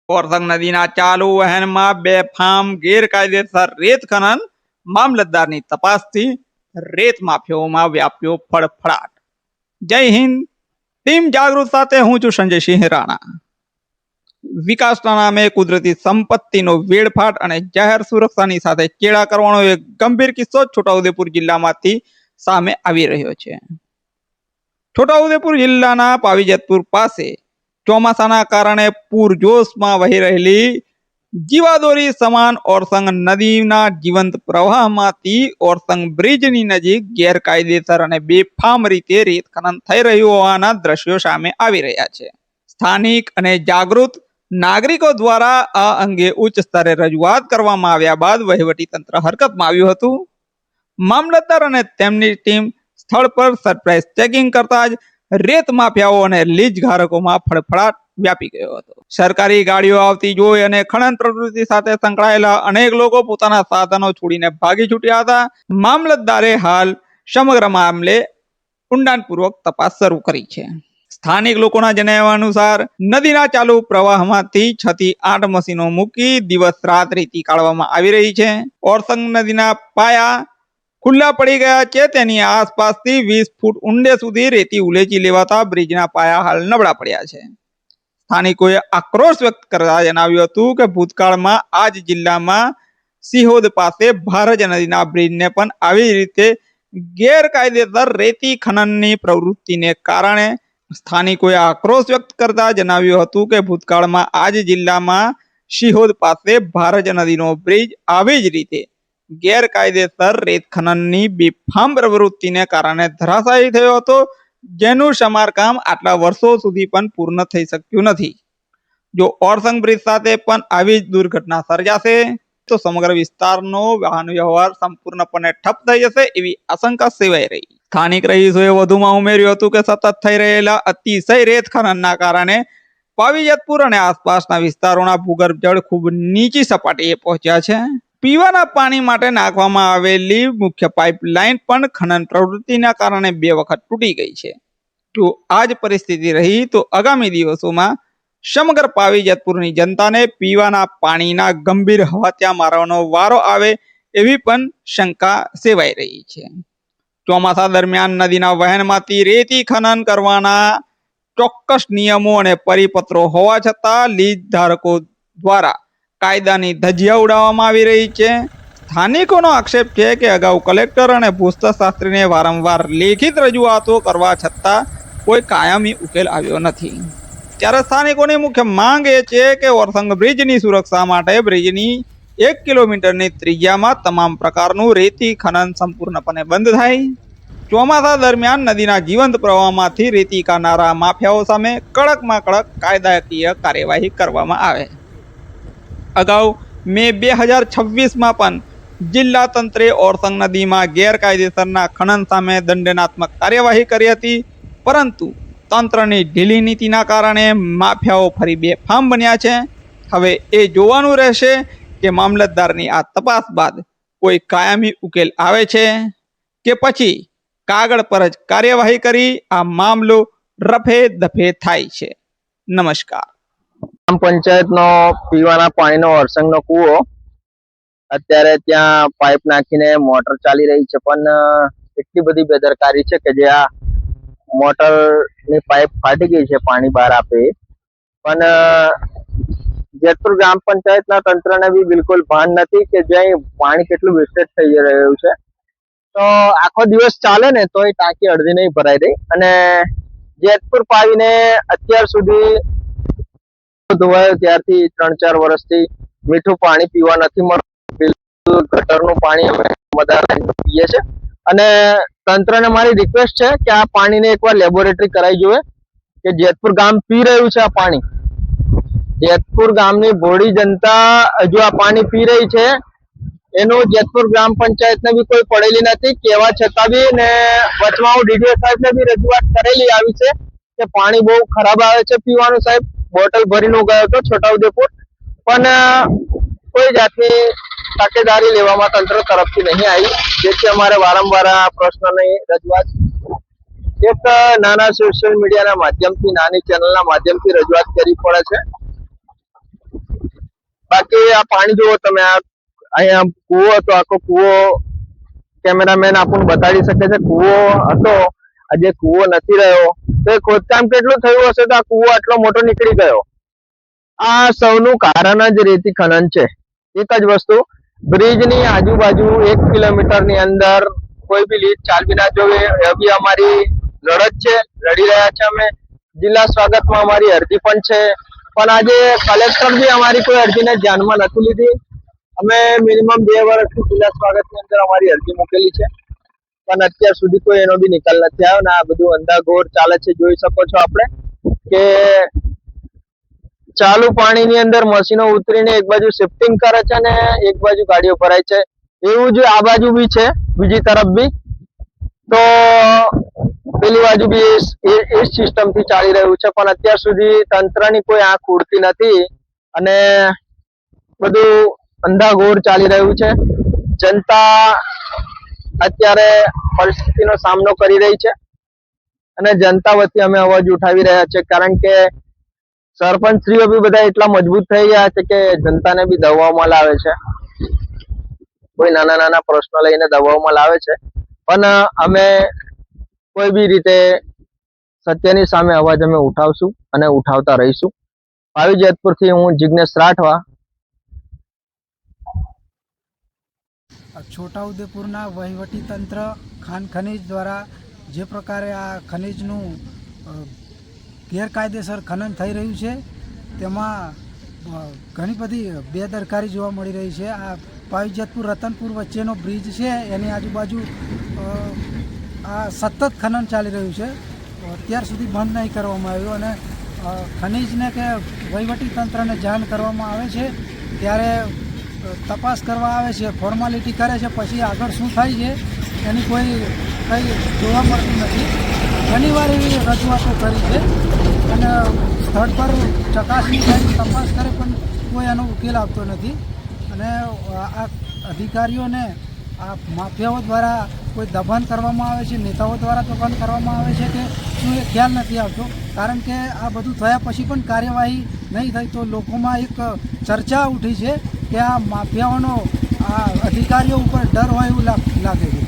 ઓરસંગ નદીના ચાલુ વહેણમાં બેફામ ગેરકાયદેસર રેત ખનન, મામલતદારની તપાસથી રેત માફિયાઓમાં વ્યાપ્યો ફળફળાટ. જય હિન્દ. ટીમ જાગૃત સાથે હું છું સંજય સિંહ રાણા. વિકાસના નામે કુદરતી સંપત્તિનો વેડફાટ અને જાહેર સુરક્ષાની સાથે ચેડા કરવાનો એક ગંભીર કિસ્સો છોટાઉદેપુર જિલ્લામાંથી સામે આવી રહ્યો છે. છોટાઉદેપુર જિલ્લાના પાવીજેતપુર પાસે ચોમાસાના કારણે પૂરજોશમાં વહી રહેલી જીવાદોરી સમાન ઓરસંગ નદીના જીવંત પ્રવાહમાંથી ઓરસંગ બ્રિજની નજીક ગેરકાયદેસર અને બેફામ રીતે રેત ખનન થઈ રહ્યું હોવાના દ્રશ્યો સામે આવી રહ્યા છે. સ્થાનિક અને જાગૃત નાગરિકો દ્વારા આ અંગે ઉચ્ચ સ્તરે રજૂઆત કરવામાં આવ્યા બાદ વહીવટી તંત્ર હરકતમાં આવ્યું હતું. મામલતદાર અને તેમની ટીમ સ્થળ પર સરપ્રાઇઝ ચેકિંગ કરતા જ રેત માફિયાઓ અને લીજ ધારકોમાં ફળફળાટ વ્યાપી ગયો હતો. સરકારી ગાડીઓ આવતી જોઈ અને ખનન પ્રવૃત્તિ સાથે સંકળાયેલા અનેક લોકો પોતાના સાધનો છોડીને ભાગી છૂટ્યા હતા. મામલતદારે હાલ સમગ્ર મામલે ઊંડાણપૂર્વક તપાસ શરૂ કરી છે. સ્થાનિક લોકોના જણાવ્યા અનુસાર નદીના ચાલુ પ્રવાહમાંથી 6 થી 8 મશીનો મૂકી દિવસ રાત રેતી કાઢવામાં આવી રહી છે. ઓરસંગ નદીના પાયા ખુલ્લા પડી ગયા છે. તેની આસપાસથી 20 ફૂટ ઊંડે સુધી રેતી ઉલેચી લેવાતા બ્રિજના પાયા હાલ નબળા પડ્યા છે. સ્થાનિકોએ આક્રોશ વ્યક્ત કરતા જણાવ્યું હતું કે ભૂતકાળમાં આ જ જિલ્લામાં સિહોદ પાસે ભારજ નદીના બ્રિજને પણ આવી રીતે ગેરકાયદેસર રેતી ખનનની પ્રવૃત્તિને કારણે સ્થાનિકોએ આક્રોશ વ્યક્ત કરતા જણાવ્યું હતું કે ભૂતકાળમાં આ જ જિલ્લામાં સિહોદ પાસે ભારજ નદીનો બ્રિજ આવી જ રીતે ગેરકાયદેસર રેત ખનનની બેફામ પ્રવૃત્તિને કારણે ધરાશાયી થયો હતો, જેનું સમારકામ આટલા વર્ષો સુધી પણ પૂર્ણ થઈ શક્યું નથી. જો ઓરસંગ બ્રિજ સાથે પણ આવી જ દુર્ઘટના સર્જાશે તો સમગ્ર વિસ્તારનો વાહન વ્યવહાર સંપૂર્ણપણે ઠપ થઈ જશે એવી આશંકા સેવાઈ રહી. સ્થાનિક રહીશોએ વધુમાં ઉમેર્યું હતું કે સતત થઈ રહેલા અતિશય રેત ખનનના કારણે પાવીજેતપુર અને આસપાસના વિસ્તારોના ભૂગર્ભ જળ ખૂબ નીચી સપાટીએ પહોંચ્યા છે. પીવાના પાણી માટે નાખવામાં આવેલી મુખ્ય પાઇપલાઇન પણ ખનન પ્રવૃત્તિના કારણે 2 વખત તૂટી ગઈ છે. જો આ જ પરિસ્થિતિ રહી તો આગામી દિવસોમાં સમગ્ર પાવીજેતપુરની જનતાને પીવાના પાણીના ગંભીર હવાત્યા મારવાનો વારો આવે એવી પણ શંકા સેવાઈ રહી છે. ચોમાસા દરમિયાન નદીના વહેણમાંથી રેતી ખનન કરવાના ચોક્કસ નિયમો અને પરિપત્રો હોવા છતાં લીજ ધારકો દ્વારા કાયદાની ધજિયા ઉડાવવામાં આવી રહી છે. સ્થાનિકોનો આક્ષેપ છે કે અગાઉ કલેક્ટર અને ભૂસ્તરશાસ્ત્રીને વારંવાર લેખિત રજૂઆતો કરવા છતાં કોઈ કાયમી ઉકેલ આવ્યો નથી. ત્યારે સ્થાનિકોની મુખ્ય માંગ એ છે કે ઓરસંગ બ્રિજની સુરક્ષા માટે બ્રિજની 1 કિલોમીટરની ત્રિજ્યામાં તમામ પ્રકારનું રેતી ખનન સંપૂર્ણપણે બંધ થાય. ચોમાસા દરમિયાન નદીના જીવંત પ્રવાહમાંથી રેતી કાઢનારા માફિયાઓ સામે કડકમાં કડક કાયદાકીય કાર્યવાહી કરવામાં આવે. અગાઉ મે 2026માં પણ જિલ્લા તંત્રે ઓરસંગ નદીમાં ગેરકાયદેસરના ખનન સામે દંડનાત્મક કાર્યવાહી કરી હતી, પરંતુ તંત્રની ઢીલી નીતિના કારણે માફિયાઓ ફરી બેફામ બન્યા છે. હવે એ જોવાનું રહેશે કે મામલતદારની આ તપાસ બાદ કોઈ કાયમી ઉકેલ આવે છે કે પછી કાગળ પર જ કાર્યવાહી કરી આ મામલો રફે દફે થાય છે. નમસ્કાર. ગ્રામ પંચાયતનો પીવાના પાણીનો ઓરસંગનો કૂવો, અત્યારે ત્યાં પાઇપ નાખીને મોટર ચાલી રહી છે, પણ એટલી બધી બેદરકારી છે કે જે આ મોટરની પાઇપ ફાટી ગઈ છે, પાણી બહાર આપે. પણ જેતપુર ગ્રામ પંચાયતના તંત્રને બી બિલકુલ ભાન નથી કે જ્યાં પાણી કેટલું વેસ્ટેજ થઈ રહ્યું છે. તો આખો દિવસ ચાલે ને તો એ ટાંકી અડધી નહીં ભરાઈ રહી. અને જેતપુર પાવીને અત્યાર સુધી ધોવાયો ત્યારથી 3-4 વર્ષથી મીઠું પાણી પીવા નથી મળતું. ગટરનું પાણી અમે પીએ છીએ. અને તંત્રને મારી રિક્વેસ્ટ છે કે આ પાણીને એકવાર લેબોરેટરી કરાવી જોઈએ કે જેતપુર ગામ પી રહ્યું છે આ પાણી. જેતપુર ગામની ભોળી જનતા હજુ આ પાણી પી રહી છે, એનું જેતપુર ગ્રામ પંચાયતને બી કોઈ પડેલી નથી. કહેવા છતાં બી ને વચમાં હું ડીડીઓ સાહેબને બી રજૂઆત કરેલી આવી છે કે પાણી બહુ ખરાબ આવે છે પીવાનું. સાહેબ બોટલ ભરીને ગયો હતો છોટાઉદેપુર, પણ કોઈ જાતની તકેદારી લેવામાં તંત્ર તરફથી નહીં આવી, જેથી અમારે વારંવાર આ પ્રશ્નની રજૂઆત એક નાના સોશિયલ મીડિયાના માધ્યમથી, નાની ચેનલના માધ્યમથી રજૂઆત કરવી પડે છે. બાકી આ પાણી જુઓ તમે, આ અહીંયા કૂવો હતો, આખો કૂવો કેમેરામેન આપણને બતાડી શકે છે. કૂવો હતો, આજે કૂવો નથી રહ્યો. તો એ ખોદકામ કેટલું થયું હશે તો આ કૂવો આટલો મોટો નીકળી ગયો. આ સૌનું કારણ જ રેતી ખનન છે. એક જ વસ્તુ, બ્રિજની આજુબાજુ 1 કિલોમીટરની અંદર કોઈ બી લીડ ચાલવી ના જોવે, એ બી અમારી લડત છે. લડી રહ્યા છે અમે. જિલ્લા સ્વાગતમાં અમારી અરજી પણ છે, પણ આજે કલેક્ટર બી અમારી કોઈ અરજીને ધ્યાનમાં નથી લીધી. અમે મિનિમમ 2 વર્ષથી જિલ્લા સ્વાગતની અંદર અમારી અરજી મૂકેલી છે, પણ અત્યાર સુધી કોઈ એનો બી નિકાલ નથી આવ્યો ને આ બધું અંધાગોર ચાલે છે. જોઈ શકો છો આપણે કે ચાલુ પાણીની અંદર મશીનો ઉતરીને એક બાજુ શિફ્ટિંગ કરે છે ને એક બાજુ ગાડીઓ ભરાય છે. એવું જ આ બાજુ બી છે, બીજી તરફ બી. તો પેલી બાજુ બી એ સિસ્ટમ થી ચાલી રહ્યું છે, પણ અત્યાર સુધી તંત્રની કોઈ આંખ ઉડતી નથી અને બધું અંધાગોર ચાલી રહ્યું છે. જનતા અત્યારે પરિસ્થિતિનો સામનો કરી રહી છે અને જનતા વતી અમે અવાજ ઉઠાવી રહ્યા છે, કારણ કે સરપંચશ્રીઓ બી બધા એટલા મજબૂત થઈ ગયા છે કે જનતાને બી દબાવમાં લાવે છે. કોઈ નાના નાના પ્રશ્નો લઈને દબાવમાં લાવે છે, પણ અમે કોઈ બી રીતે સત્યની સામે અવાજ અમે ઉઠાવશું અને ઉઠાવતા રહીશું. આવી જેતપુરથી હું જિગ્નેશ રાઠવા. છોટાઉદેપુરના વહીવટી તંત્ર ખાન ખનીજ દ્વારા જે પ્રકારે આ ખનીજનું ગેરકાયદેસર ખનન થઈ રહ્યું છે તેમાં ઘણી બધી બેદરકારી જોવા મળી રહી છે. આ પાવીજેતપુર રતનપુર વચ્ચેનો બ્રિજ છે, એની આજુબાજુ આ સતત ખનન ચાલી રહ્યું છે. અત્યાર સુધી બંધ નહીં કરવામાં આવ્યું અને ખનીજને કે વહીવટી તંત્રને જાણ કરવામાં આવે છે ત્યારે તપાસ કરવા આવે છે, ફોર્માલિટી કરે છે, પછી આગળ શું થાય છે એની કંઈ જોવા મળતું નથી. ઘણીવાર એવી રજૂઆતો કરી છે અને સ્થળ પર ચકાસણી કરી તપાસ કરે પણ કોઈ એનો ઉકેલ આવતો નથી. અને આ અધિકારીઓને આ માફિયાઓ દ્વારા કોઈ દબાણ કરવામાં આવે છે, નેતાઓ દ્વારા દબાણ કરવામાં આવે છે કે શું એ ખ્યાલ નથી આવતો. કારણ કે આ બધું થયા પછી પણ કાર્યવાહી નહીં થઈ તો લોકોમાં એક ચર્ચા ઉઠી છે કે આ માફિયાઓનો આ અધિકારીઓ ઉપર ડર હોય એવું લાગે છે.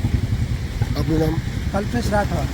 આપનું નામ? કલ્પેશ રાઠવા.